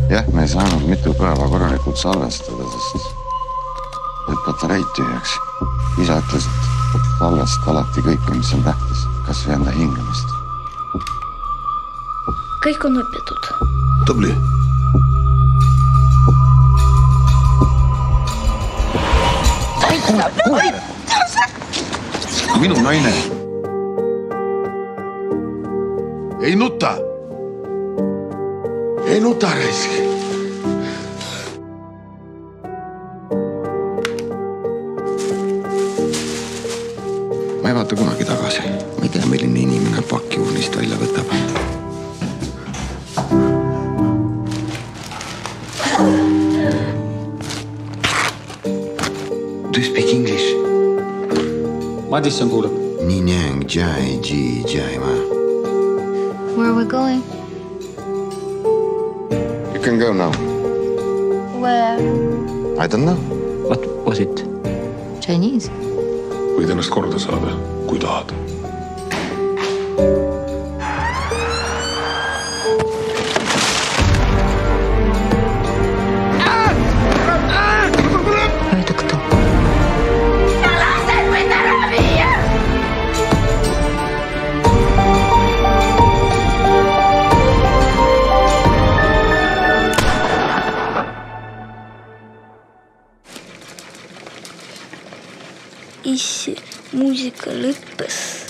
jah, me ei saanud mitu päeva korralikult salvestada, sest et patareid tühjaks. Isa ütles, et salvest alati kõike, mis on tähtis, kas või enda hingamist. Kõik on õpitud. Tubli. Minu naine. Ei nuta. Ei nuta, raisk. Ma ei vaata kunagi tagasi. Ma ei tea, milline inimene pakki urnist välja võtab. Do you speak English? Madisson kuuleb. Ninyang jai ji jai ma. Where are we going? You can go now. Where? I don't know. What was it? Chinese. Võid ennast korda saada, kui tahad. Это кто? Issi, muusika lõppes.